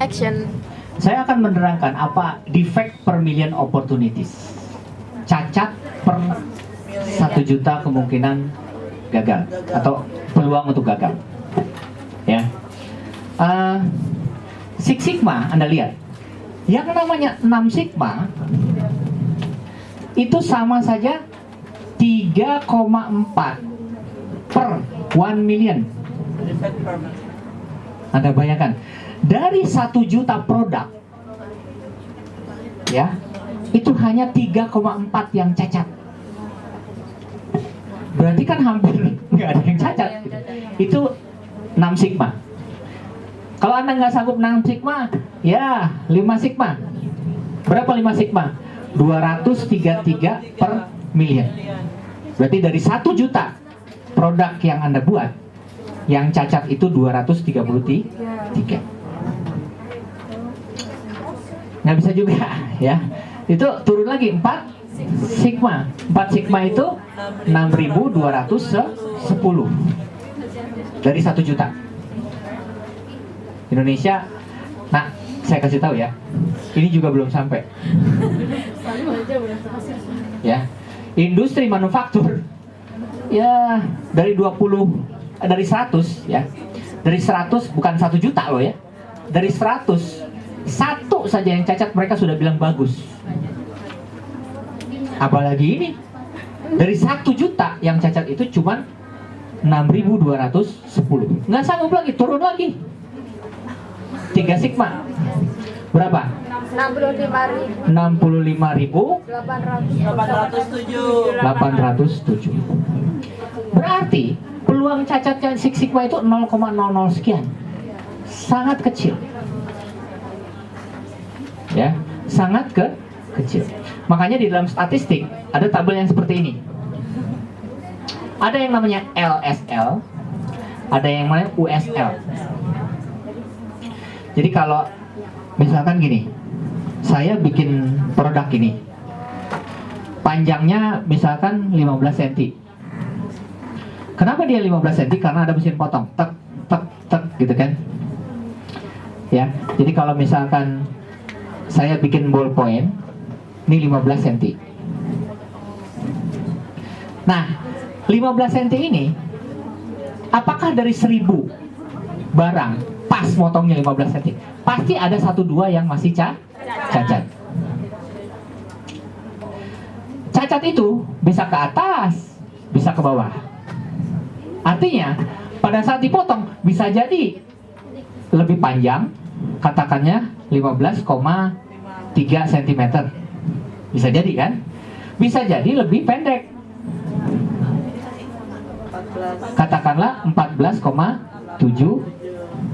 Action. Saya akan menerangkan apa defect per million opportunities. Cacat per 1 juta kemungkinan gagal atau peluang untuk gagal. Ya. Six Sigma, Anda lihat. Yang namanya 6 Sigma itu sama saja 3,4 per 1 million. Anda bayangkan, dari 1 juta produk, ya, itu hanya 3,4 yang cacat. Berarti kan hampir nggak ada yang cacat. Gitu. Itu 6 Sigma. Kalau Anda nggak sanggup 6 Sigma, ya 5 Sigma. Berapa 5 Sigma? 233 per million. Berarti dari 1 juta produk yang Anda buat, yang cacat itu 233. Nggak bisa juga, ya. Itu turun lagi 4 Sigma. 4 Sigma itu 6.210 dari 1 juta. Indonesia, nah saya kasih tahu ya, ini juga belum sampai. Ya, industri manufaktur, ya dari 100 ya, dari 100 bukan 1 juta loh ya, dari 100 satu saja yang cacat mereka sudah bilang bagus. Apalagi ini dari 1 juta yang cacat itu cuman 6.210. Nggak sanggup lagi, turun lagi 3 Sigma. Berapa? 65.807. Berarti peluang cacatnya Six Sigma itu 0,00 sekian. Sangat kecil. Ya, sangat kecil. Makanya di dalam statistik ada tabel yang seperti ini. Ada yang namanya LSL, ada yang namanya USL. Jadi kalau misalkan gini, saya bikin produk ini, panjangnya misalkan 15 cm. Kenapa dia 15 cm? Karena ada mesin potong, tek, tek, tek, gitu kan? Ya, jadi kalau misalkan saya bikin ballpoint, ini 15 cm. Nah, 15 cm ini, apakah dari 1000 barang pas motongnya 15 cm, pasti ada 1-2 yang masih cacat. Cacat itu bisa ke atas, bisa ke bawah. Artinya pada saat dipotong bisa jadi lebih panjang, katakannya 15,3 cm. Bisa jadi kan? Bisa jadi lebih pendek, katakanlah 14,7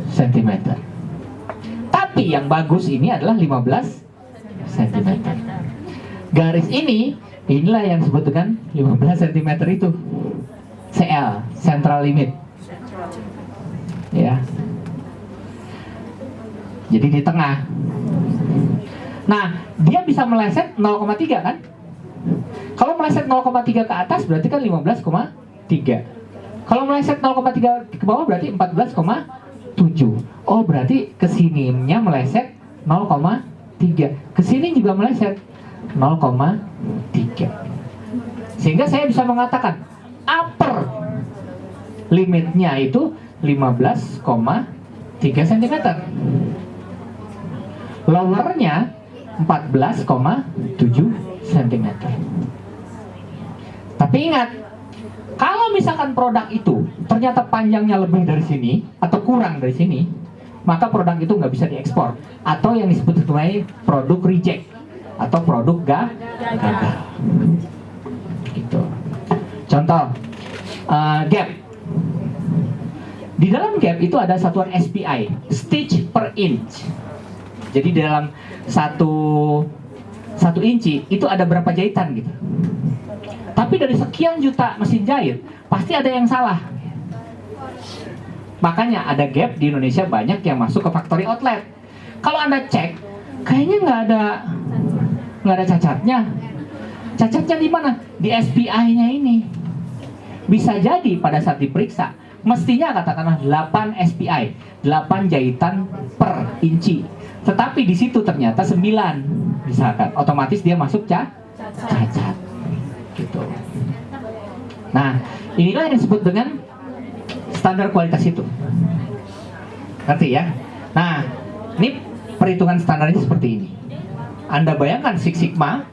cm. Tapi yang bagus ini adalah 15 cm. Garis inilah yang disebut dengan 15 cm itu CL, central limit. Ya. Jadi di tengah. Nah, dia bisa meleset 0,3 kan? Kalau meleset 0,3 ke atas berarti kan 15,3. Kalau meleset 0,3 ke bawah berarti 14,7. Oh, berarti kesininya meleset 0,3. Kesini juga meleset 0,3. Sehingga saya bisa mengatakan upper limitnya itu 15,3 cm. Lowernya 14,7 cm. Tapi ingat, kalau misalkan produk itu ternyata panjangnya lebih dari sini atau kurang dari sini, maka produk itu nggak bisa diekspor, atau yang disebut sebagai produk reject atau produk gagal. Gitu. Contoh, gap. Di dalam gap itu ada satuan SPI, stitch per inch. Jadi dalam satu inci itu ada berapa jahitan gitu. Tapi dari sekian juta mesin jahit pasti ada yang salah. Makanya ada gap di Indonesia banyak yang masuk ke factory outlet. Kalau Anda cek, kayaknya nggak ada cacatnya. Cacatnya di mana? Di SPI-nya ini. Bisa jadi pada saat diperiksa, mestinya katakanlah 8 SPI, 8 jahitan per inci. Tetapi di situ ternyata 9 misalkan, otomatis dia masuk cacat gitu. Nah, inilah yang disebut dengan standar kualitas itu. Ngerti ya? Nah, ini perhitungan standarnya seperti ini. Anda bayangkan Six Sigma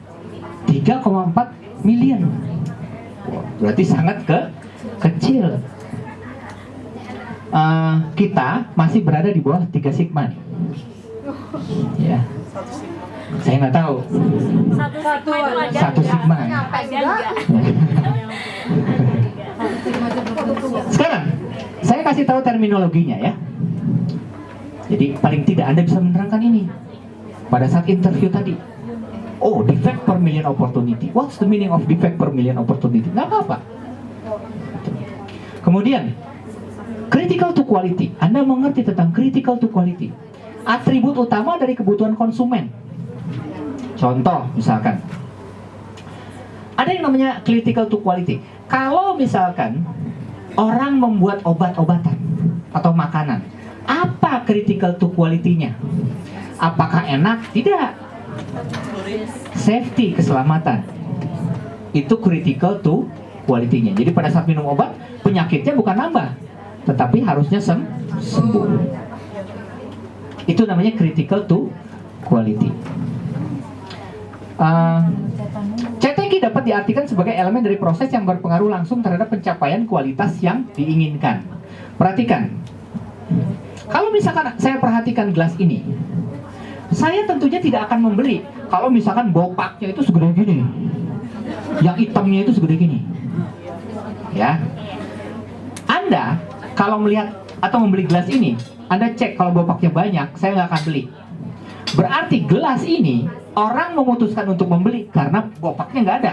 3,4 million. Berarti sangat kecil. Kita masih berada di bawah 3 Sigma nih. Ya. Saya nggak tahu. Satu Sigma ya. Sekarang saya kasih tahu terminologinya ya. Jadi paling tidak Anda bisa menerangkan ini pada saat interview tadi. Oh, defect per million opportunity. What's the meaning of defect per million opportunity? Nggak apa-apa. Kemudian critical to quality. Anda mengerti tentang critical to quality. Atribut utama dari kebutuhan konsumen. Contoh misalkan, ada yang namanya critical to quality. Kalau misalkan orang membuat obat-obatan atau makanan, apa critical to quality-nya? Apakah enak? Tidak. Safety, keselamatan. Itu critical to quality-nya. Jadi pada saat minum obat, penyakitnya bukan nambah, tetapi harusnya sembuh. Itu namanya critical to quality. CTQ dapat diartikan sebagai elemen dari proses yang berpengaruh langsung terhadap pencapaian kualitas yang diinginkan. Perhatikan, kalau misalkan saya perhatikan gelas ini, saya tentunya tidak akan membeli kalau misalkan bopaknya itu segede gini, yang hitamnya itu segede gini. Ya, Anda kalau melihat atau membeli gelas ini, Anda cek kalau bopaknya banyak, saya nggak akan beli. Berarti gelas ini orang memutuskan untuk membeli karena bopaknya nggak ada.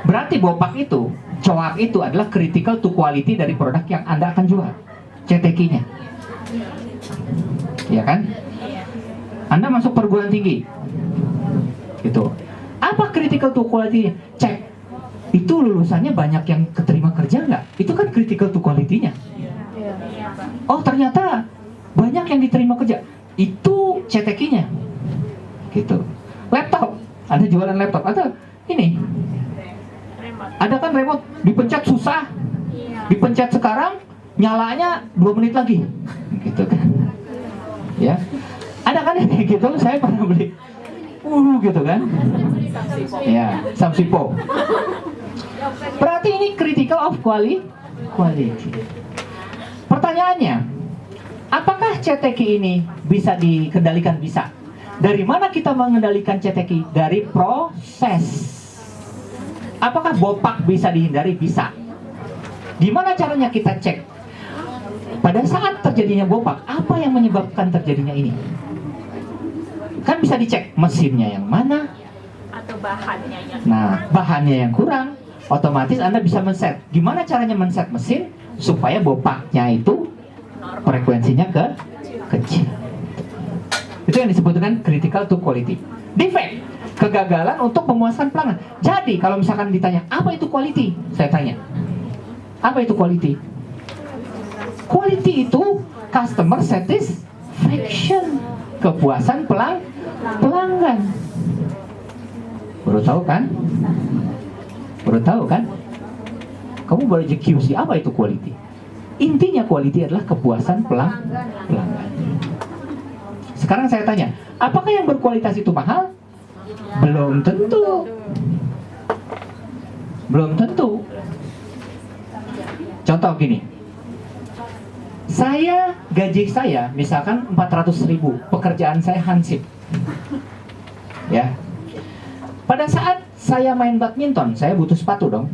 Berarti bopak itu, coak itu adalah critical to quality dari produk yang Anda akan jual, CTQ-nya. Ya kan? Anda masuk perguruan tinggi, gitu. Apa critical to quality? Cek, itu lulusannya banyak yang keterima kerja nggak? Itu kan critical to quality-nya. Oh, ternyata banyak yang diterima kerja. Itu CTQ-nya. Gitu. Laptop, Anda jualan laptop, atau ini ada kan remote, dipencet susah, dipencet sekarang nyalanya 2 menit lagi, gitu kan? Ya, ada kan ini gitu, saya pernah beli, gitu kan? Ya, Samsipo. Berarti ini critical of quality. Pertanyaannya, apakah CTQ ini bisa dikendalikan? Bisa. Dari mana kita mengendalikan CTQ? Dari proses. Apakah bopak bisa dihindari? Bisa. Gimana caranya kita cek? Pada saat terjadinya bopak, apa yang menyebabkan terjadinya ini? Kan bisa dicek mesinnya yang mana, atau bahannya yang bahannya yang kurang. Otomatis Anda bisa men-set. Gimana caranya men-set mesin supaya bopaknya itu frekuensinya kecil. Itu yang disebut dengan critical to quality. Defect, kegagalan untuk memuaskan pelanggan. Jadi kalau misalkan ditanya, apa itu quality? Saya tanya, apa itu quality? Quality itu customer satisfaction, kepuasan pelanggan. Baru tahu kan? Kamu baru aja QC, apa itu quality? Intinya quality adalah kepuasan pelanggan. Sekarang saya tanya, apakah yang berkualitas itu mahal? Belum tentu. Contoh gini, gaji saya misalkan 400.000, pekerjaan saya hansip. Ya. Pada saat saya main badminton, saya butuh sepatu dong.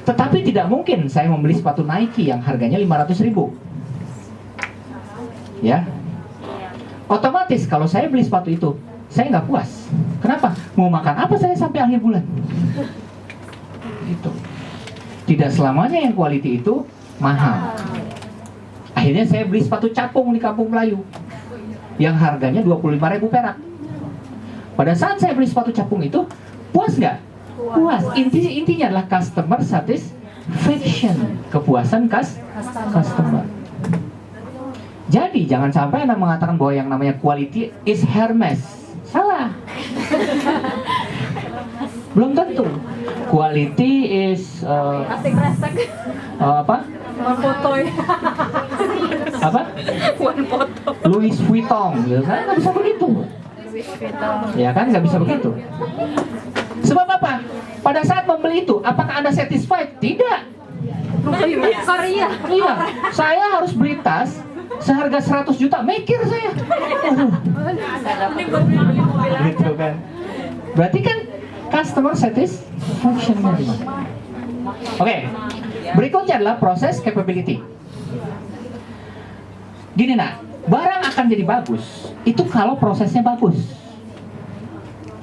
Tetapi tidak mungkin saya membeli sepatu Nike yang harganya 500.000. Ya. Otomatis kalau saya beli sepatu itu, saya nggak puas. Kenapa? Mau makan apa saya sampai akhir bulan? Gitu. Tidak selamanya yang quality itu mahal. Akhirnya saya beli sepatu capung di Kampung Melayu yang harganya 25.000 perak. Pada saat saya beli sepatu capung itu, puas nggak? Puas. Intinya adalah customer satisfaction, kepuasan customer. Jadi jangan sampai Anda mengatakan bahwa yang namanya quality is Hermes. Salah. Belum tentu. Quality is Asik resek. apa? One foto ya. Apa? One foto. Louis Vuitton, gitu kan? Nggak bisa begitu. Ya kan, nggak bisa begitu. Sebab apa? Pada saat membeli itu, apakah Anda satisfied? Tidak. Korea. Iya, saya harus beli tas seharga 100 juta, mikir saya. Ini buat beli mobil aja. Gitu kan. Berarti kan customer satisfaction-nya di mana? Oke. Berikutnya adalah proses capability. Gini nak, barang akan jadi bagus itu kalau prosesnya bagus.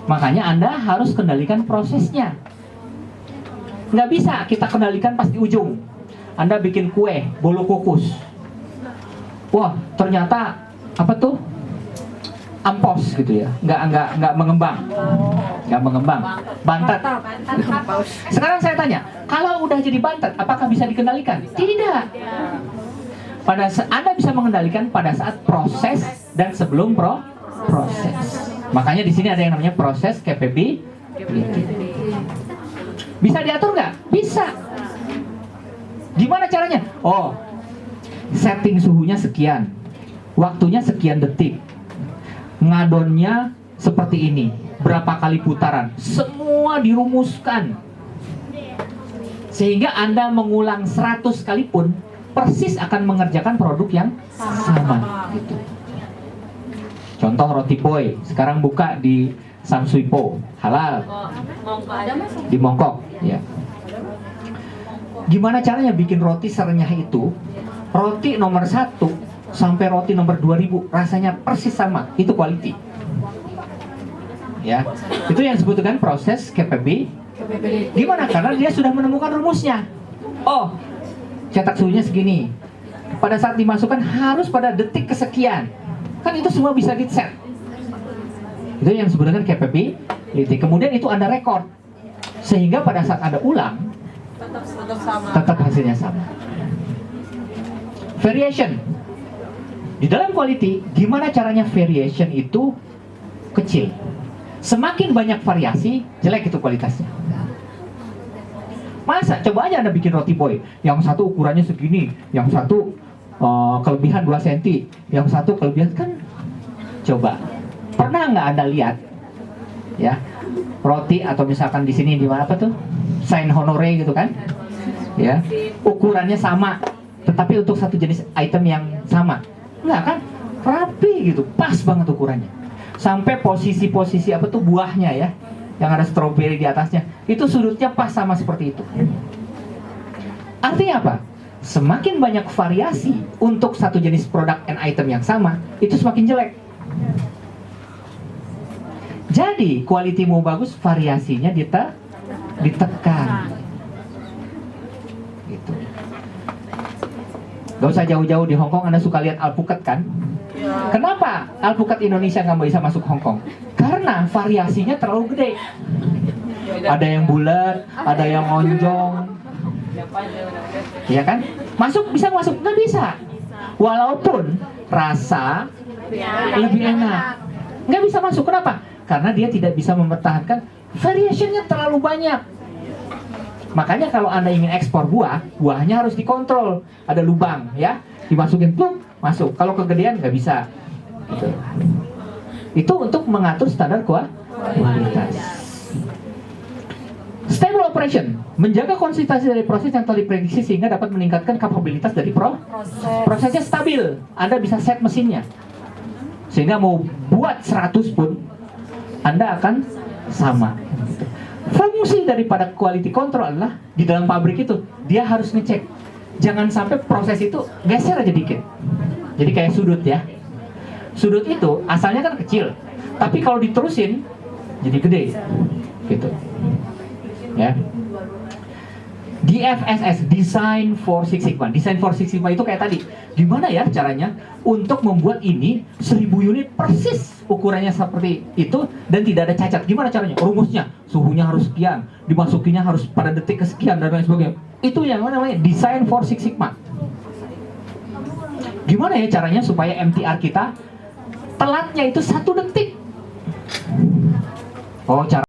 Makanya Anda harus kendalikan prosesnya. Nggak bisa kita kendalikan pas di ujung. Anda bikin kue, bolu kukus. Wah, ternyata apa tuh? Ampos gitu ya. Nggak mengembang. Nggak mengembang. Bantet. Sekarang saya tanya, kalau udah jadi bantet, apakah bisa dikendalikan? Tidak. Anda bisa mengendalikan pada saat proses dan sebelum proses. Makanya di sini ada yang namanya proses capability. Bisa diatur nggak? Bisa. Gimana caranya? Oh, setting suhunya sekian, waktunya sekian detik, ngadonnya seperti ini, berapa kali putaran, semua dirumuskan. Sehingga Anda mengulang 100 kali pun persis akan mengerjakan produk yang sama. Gitu. Contoh roti boy, sekarang buka di Samsuipo, halal, di Mongkok. Ya. Gimana caranya bikin roti serenyah itu? Roti nomor 1 sampai roti nomor 2000 rasanya persis sama, itu quality. Ya, itu yang disebutkan proses capability. Gimana? Karena dia sudah menemukan rumusnya. Oh, cetak suhunya segini. Pada saat dimasukkan harus pada detik kesekian. Kan itu semua bisa di set. Itu yang disebutkan capability. Kemudian itu Anda record. Sehingga pada saat Anda ulang, tetap hasilnya sama. Variation. Di dalam quality, gimana caranya variation itu kecil? Semakin banyak variasi, jelek itu kualitasnya. Masa? Coba aja Anda bikin roti boy. Yang satu ukurannya segini, yang satu kelebihan 2 cm, yang satu kelebihan, kan coba. Pernah nggak Anda lihat ya roti atau misalkan di sini di mana apa tuh? Saint Honore gitu kan? Ya, ukurannya sama, tetapi untuk satu jenis item yang sama. Enggak kan? Rapi gitu, pas banget ukurannya. Sampai posisi-posisi apa tuh buahnya ya, yang ada stroberi di atasnya, itu sudutnya pas sama seperti itu. Artinya apa? Semakin banyak variasi untuk satu jenis produk and item yang sama, itu semakin jelek. Jadi, quality mau bagus, variasinya ditekan. Gitu. Gak usah jauh-jauh, di Hongkong Anda suka lihat alpukat kan? Kenapa alpukat Indonesia nggak bisa masuk Hongkong? Karena variasinya terlalu gede. Ada yang bulat, ada yang lonjong. Iya kan? Bisa masuk? Nggak bisa. Walaupun rasa lebih enak, nggak bisa masuk. Kenapa? Karena dia tidak bisa mempertahankan variasinya terlalu banyak. Makanya kalau Anda ingin ekspor buahnya harus dikontrol. Ada lubang ya, dimasukin pluk, masuk. Kalau kegedean nggak bisa. Gitu. Itu untuk mengatur standar kualitas. Stable operation, menjaga konsistensi dari proses yang telah diprediksi sehingga dapat meningkatkan kapabilitas dari prosesnya stabil. Anda bisa set mesinnya sehingga mau buat 100 pun Anda akan sama. Fungsi daripada quality control adalah di dalam pabrik itu dia harus ngecek, jangan sampai proses itu geser aja dikit. Jadi kayak sudut ya. Sudut itu asalnya kan kecil, tapi kalau diterusin jadi gede, gitu. Ya. DFSS, Design for Six Sigma. Design for Six Sigma itu kayak tadi. Gimana ya caranya untuk membuat ini 1000 unit persis ukurannya seperti itu dan tidak ada cacat. Gimana caranya? Rumusnya, suhunya harus sekian, dimasukinya harus pada detik kesekian dan lain sebagainya. Itu yang namanya Design for Six Sigma. Gimana ya caranya supaya MTR kita telatnya itu 1 detik? Oh, cara